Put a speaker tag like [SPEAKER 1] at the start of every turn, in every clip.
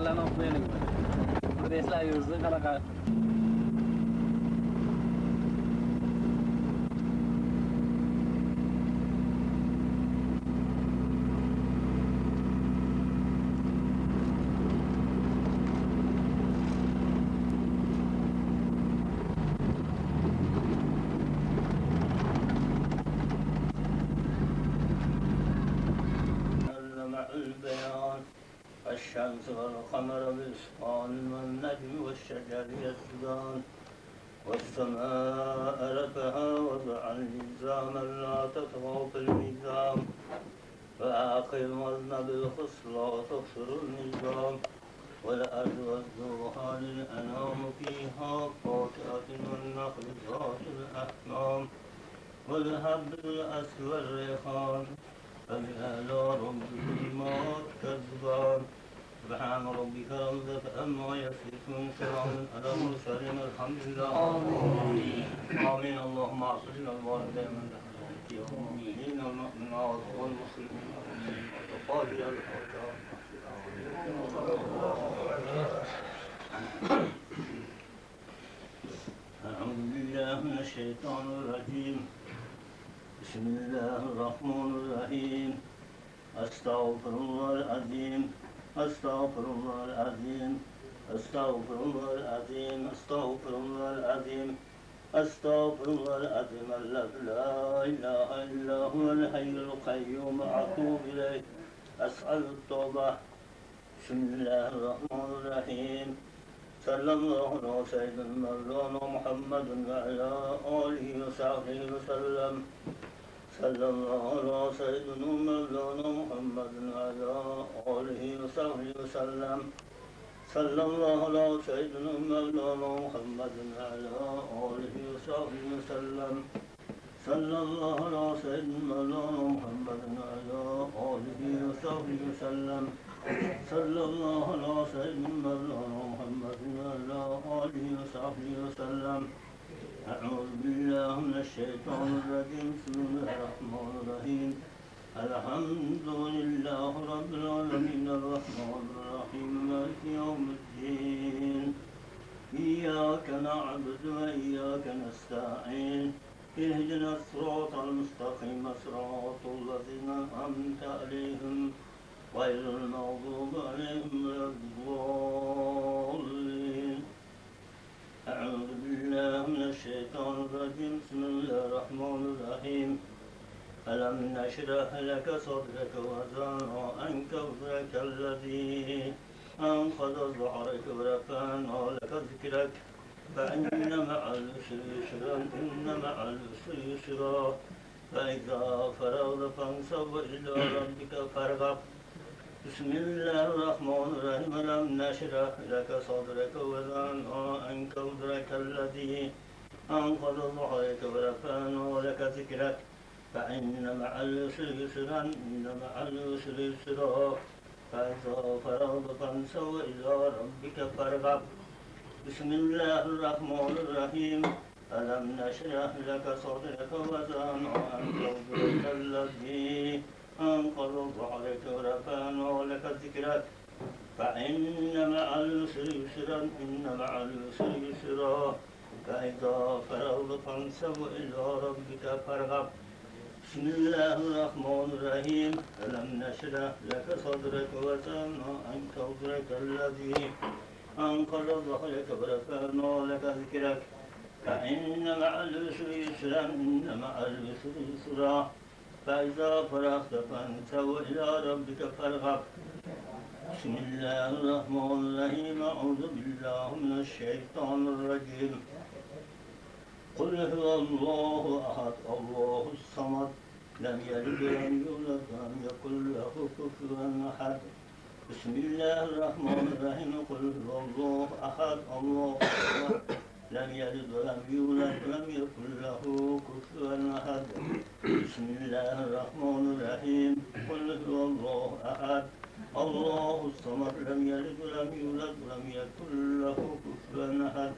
[SPEAKER 1] ayarlarni olib qo'yaylik. Bir eslab yursin qanaqa.
[SPEAKER 2] الشمس والقمر بإسفار والنجم والشجر يسجدان والسماء رفعها وضع الميزان لا تطغوا في الميزان وأقم الوزن بالقسط لا تخسر الميزان والأرض وزنها للأنام فيها فاكهة والنخل ذات الأكمام والهب الأسود والريحان فبآلاء ربكما تكذبان سبحان ربك رب العزة عما يصفون سلام على المرسلين الحمد لله آمين اللهم اغفر للوالدين من في المؤمنين والمؤمنات والمسلمين وقاضي الحاجات أعوذ بالله من الشيطان الرجيم بسم الله الرحمن الرحيم أستغفر الله العظيم أستغفر الله العظيم أستغفر الله العظيم أستغفر الله العظيم أستغفر الله العظيم الذي لا إله إلا هو الحي القيوم أتوب إليه أسأل التوبة بسم الله الرحمن الرحيم صلى الله على سيدنا مولانا محمد وعلى آله وصحبه وسلم صلى الله على سيدنا مولانا محمد وعلى آله وصحبه وسلم صلى الله على سيدنا مولانا محمد وعلى آله وصحبه وسلم صلى الله على سيدنا مولانا محمد وعلى آله وصحبه وسلم صلى الله على سيدنا مولانا محمد وعلى آله وصحبه وسلم أعوذ بالله من الشيطان الرجيم بسم الله الرحمن الرحيم الحمد لله رب العالمين الرحمن الرحيم مالك يوم الدين إياك نعبد وإياك نستعين اهدنا الصراط المستقيم صراط الذين أنعمت عليهم غير المغضوب عليهم ولا الضالين أعوذ بالله من الشيطان الرجيم بسم الله الرحمن الرحيم ألم نشرح لك صدرك ووضعنا عنك وزرك الذي أنقض ظهرك ورفعنا لك ذكرك فإن مع العسر يسرا إن مع العسر يسرا فإذا فرغت فانصب إلى ربك فارغب بسم الله الرحمن الرحيم ألم نشرح لك صدرك ووضعنا عنك وزرك الذي أنقض ظهرك ورفعنا لك ذكرك فإن مع العسر يسرا إن مع العسر يسرا فإذا فرغت فانصب إلى ربك فارغب بسم الله الرحمن الرحيم ألم نشرح لك صدرك ووضعنا عنك وزرك الذي أنقض ظهرك ورفعنا لك ذكرك فإن مع العسر يسرا إن مع العسر يسرا فإذا فرغت فانصب إلى ربك فارغب بسم الله الرحمن الرحيم ألم نشرح لك صدرك ووضعنا عنك وزرك الذي أنقض ظهرك ورفعنا لك ذكرك فإن مع العسر يسرا إن مع العسر يسرا فإذا فرغت فانصب إلى ربك فارغب بسم الله الرحمن الرحيم أعوذ بالله من الشيطان الرجيم قل هو الله أحد الله الصمد لم يلد ولم يولد ولم يكن له كفوا أحد بسم الله الرحمن الرحيم قل هو الله أحد الله الصمد لم يلد ولم يولد ولم يكن له كفوا أحد بسم الله الرحمن الرحيم قل هو الله أحد الله الصمد لم يلد ولم يولد ولم يكن له كفوا أحد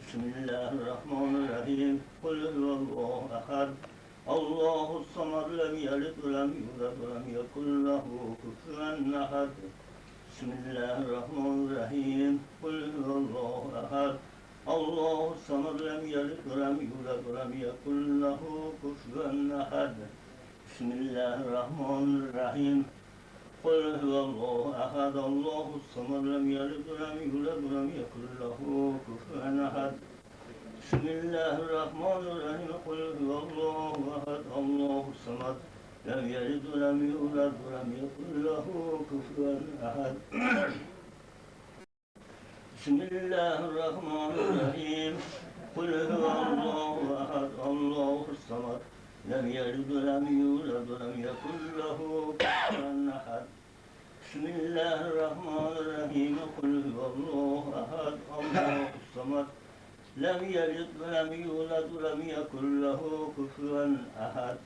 [SPEAKER 2] بسم الله الرحمن الرحيم قل هو الله أحد الله الصمد لم يلد ولم يولد ولم يكن له كفوا أحد بسم الله الرحمن الرحيم قل هو الله أحد الله الصمد لم يلد ولم يولد ولم يكن له كفوا أحد بسم الله الرحمن الرحيم قل هو الله أحد الله الصمد لم يلد ولم يولد ولم يكن له كفوا أحد بسم الله الرحمن الرحيم قل هو الله أحد الله الصمد لم يلد ولم يولد ولم يكن له كفوا أحد بسم الله الرحمن الرحيم قل هو الله أحد الله الصمد لم يلد ولم يولد ولم يكن له كفوا أحد بسم الله الرحمن الرحيم قل هو الله أحد الله الصمد لم يلد ولم يولد ولم يكن له كفوا أحد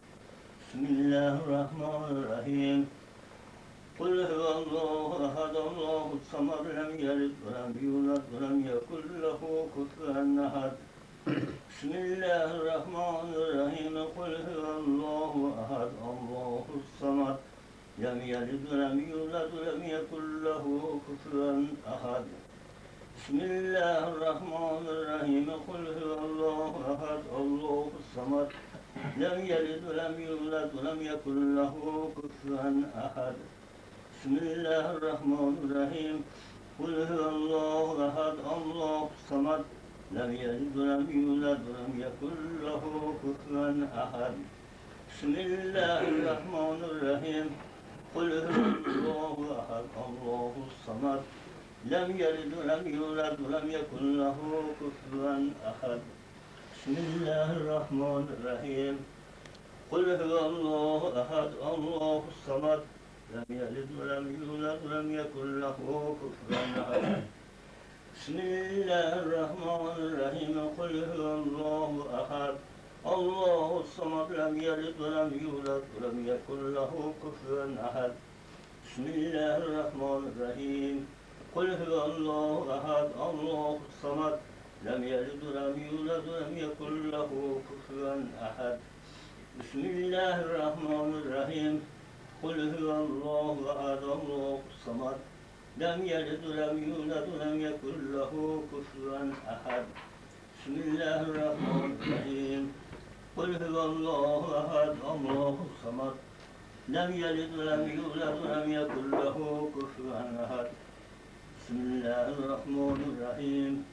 [SPEAKER 2] بسم الله الرحمن الرحيم قل هو الله أحد الله الصمد لم يلد ولم يولد ولم يكن له كفوا أحد بسم الله الرحمن الرحيم قل هو الله أحد الله الصمد لم يلد ولم يولد ولم يكن له كفوا أحد بسم الله الرحمن الرحيم قل هو الله أحد الله الصمد لم يلد ولم يولد ولم يكن له كفوا أحد بسم الله الرحمن الرحيم قل هو الله أحد الله الصمد لم يلد ولم يولد ولم يكن له كفوا أحد بسم الله الرحمن الرحيم قل هو الله أحد الله الصمد لم يلد ولم يولد ولم يكن له كفوا أحد بسم الله الرحمن الرحيم قل هو الله أحد الله الصمد لم يلد ولم يولد ولم يكن له كفوا أحد بسم الله الرحمن الرحيم قل هو الله أحد الله الصمد لم يلد ولم يولد ولم يكن له كفوا أحد بسم الله الرحمن الرحيم قل هو الله أحد الله الصمد لم يلد ولم يولد ولم يكن له كفوا أحد بسم الله الرحمن الرحيم قل هو الله أحد الله الصمد لم يلد ولم يولد ولم يكن له كفوا أحد بسم الله الرحمن الرحيم قل هو الله أحد الله الصمد لم يلد ولم يولد ولم يكن له كفوا أحد بسم الله الرحمن الرحيم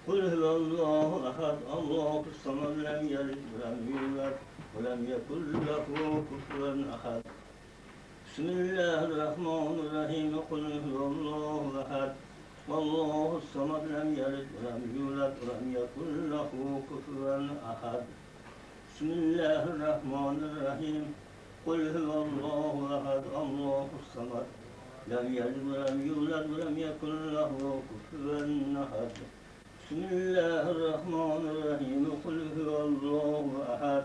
[SPEAKER 2] قل هو الله أحد الله الصمد لم يلد ولم يولد ولم يكن له كفوا أحد بسم الله الرحمن الرحيم قل هو الله أحد الله الصمد لم يلد ولم يولد ولم يكن له كفوا أحد بسم الله الرحمن الرحيم قل هو الله أحد الله الصمد لم يلد ولم يولد ولم يكن له كفوا أحد بسم الله الرحمن الرحيم قل هو الله أحد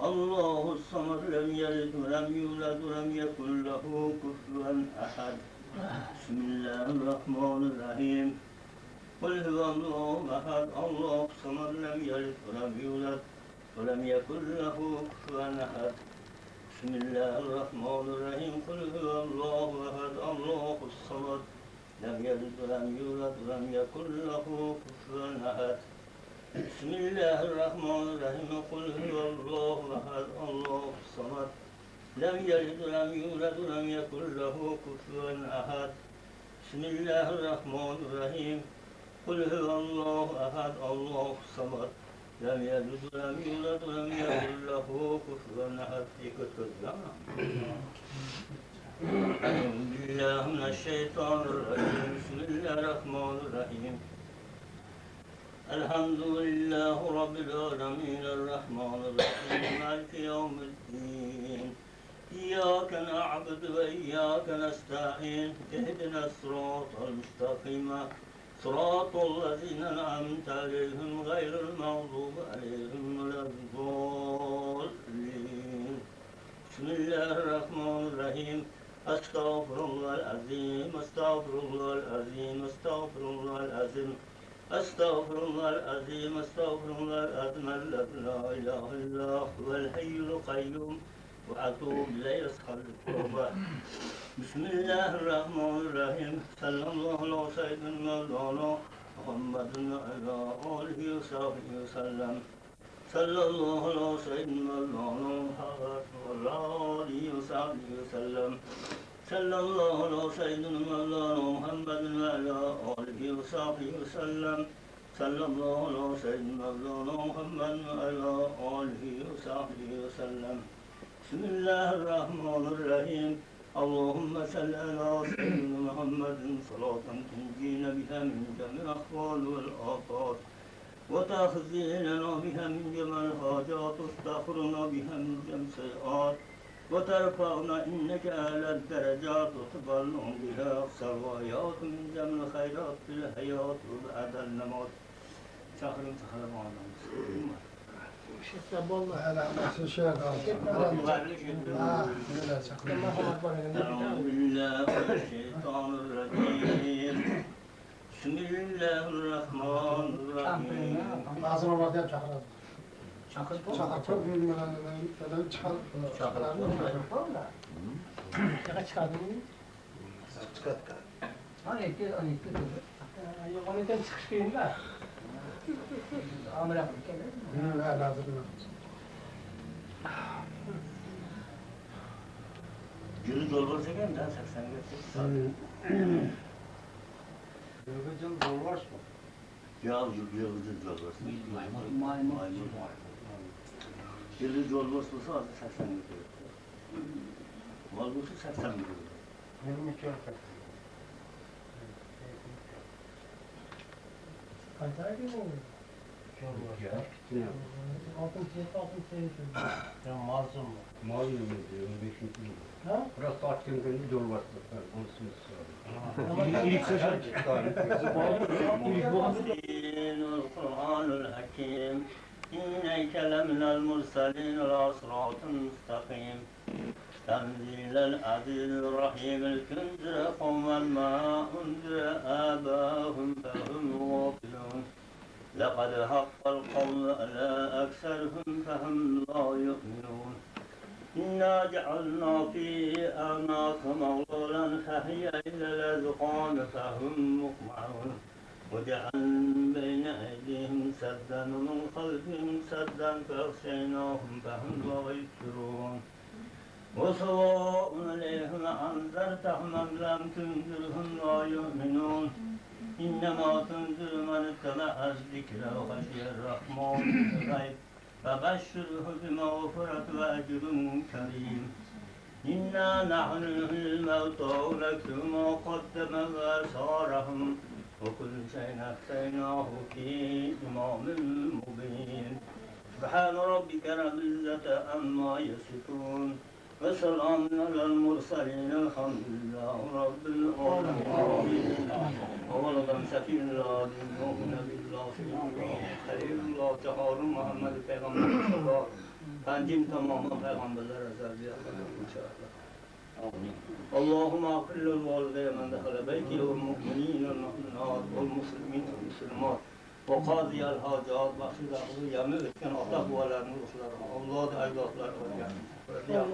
[SPEAKER 2] الله الصمد لم يلد ولم يولد ولم يكن له كفوا أحد بسم الله الرحمن الرحيم قل هو الله أحد الله الصمد لم يلد ولم يولد ولم يكن له كفوا أحد بسم الله الرحمن الرحيم قل هو الله أحد الله الصمد لم يلد ولم يولد ولم يكن له كفوا أحد بسم الله الرحمن الرحيم قل هو الله أحد الله الصمد لم يلد ولم يولد ولم يكن له كفوا أحد بسم الله الرحمن الرحيم قل هو الله أحد الله الصمد لم يلد ولم يولد ولم يكن له كفوا أحد. أعوذ بالله من الشيطان الرجيم بسم الله الرحمن الرحيم الحمد لله رب العالمين الرحمن الرحيم مالك يوم الدين إياك نعبد وإياك نستعين اهدنا الصراط المستقيم صراط الذين أنعمت عليهم غير المغضوب عليهم ولا الضالين بسم الله الرحمن الرحيم أستغفر الله العظيم أستغفر الله العظيم أستغفر الله العظيم أستغفر الله العظيم أستغفر الله العظيم الذي لا إله إلا هو الحي القيوم وأتوب إليه أسخر التوبة. بسم الله الرحمن الرحيم. صلى الله على سيدنا مولانا محمد وعلى آله وصحبه وسلم. صلى الله على سيدنا مولانا محمد وعلى آله وصحبه وسلم. صلى الله على سيدنا مولانا محمد وعلى آله وصحبه وسلم. صلى الله على سيدنا مولانا محمد وعلى آله وصحبه وسلم. بسم الله الرحمن الرحيم. اللهم صل على سيدنا محمد صلاة تنجينا بها من جميع الأحوال والآفات وتخزيننا بها من جميع الحاجات وتستغفرنا بها من جميع السيئات وترفعنا إنك على الدرجات وتبلغ بها أقصى الغايات من جميع الخيرات في الحياة وبعد الممات. شهر معنا
[SPEAKER 3] لا نفس الشيء
[SPEAKER 2] أعوذ بالله من الشيطان الرجيم. بسم الله الرحمن الرحيم.
[SPEAKER 3] ağzına bakayım çakırız. Çakır bilmeden çıkar. Çıkar.
[SPEAKER 1] Hani iki Yoğunluktan çıkış kıyım da. Amir yapın.
[SPEAKER 3] Lazım.
[SPEAKER 2] Yürü doldur çekelim daha 80 geçsin.
[SPEAKER 3] Yılgıcın dolvar mı?
[SPEAKER 2] Ya yürü doldur.
[SPEAKER 1] Maymun.
[SPEAKER 2] Yürü doldur olsa 80 geçsin. Valbusu 80 geçsin.
[SPEAKER 3] 22 yapar. Kaçaydı mı? Altın seyir. Ya mazlum mu?
[SPEAKER 4] Mal yemedi, 15. yıl.
[SPEAKER 3] Ha?
[SPEAKER 4] Burası Akdeniz günü dolması. Onu
[SPEAKER 3] İlk seçen.
[SPEAKER 2] القرآن الحكيم إنك لمن المرسلين على صراط مستقيم تنزيل العزيز الرحيم لتنذر قوما ما أنذر آباهم فهم غافلون لقد حق القول على أكثرهم فهم لا يؤمنون إنا جعلنا في أعناقهم أغلالا فهي إلى الأذقان فهم مقمحون وجعلنا بين أيديهم سدا ومن خلفهم سدا فأغشيناهم فهم لا يبصرون وسواء عليهم أنذرتهم أم لم تنذرهم لا يؤمنون إنما تنذر من اتبع الذكر وخشي الرحمن بالغيب فبشره بمغفرة وأجر كريم. إنا نحن نحيي الموتى ونكتب ما قدموا وآثارهم وكل شيء أحصيناه في إمام مبين. سبحان ربك رب العزة عما يصفون وسلام على المرسلين الحمد لله رب العالمين. أولا سفير الله المؤمن بالله خليل الله تعالى محمد پیغمبر مصطفى پنجم تمام پیغمبرlar ازلی ان شاء الله. آمين. اللهم اغفر للوالدين من دخل بيتي والمؤمنين والمؤمنات والمسلمين والمسلمات وقاضي الحاجات بخشد يمي ötken ata babalarının ruhlarına Allah da evlatlar olacak. Amin.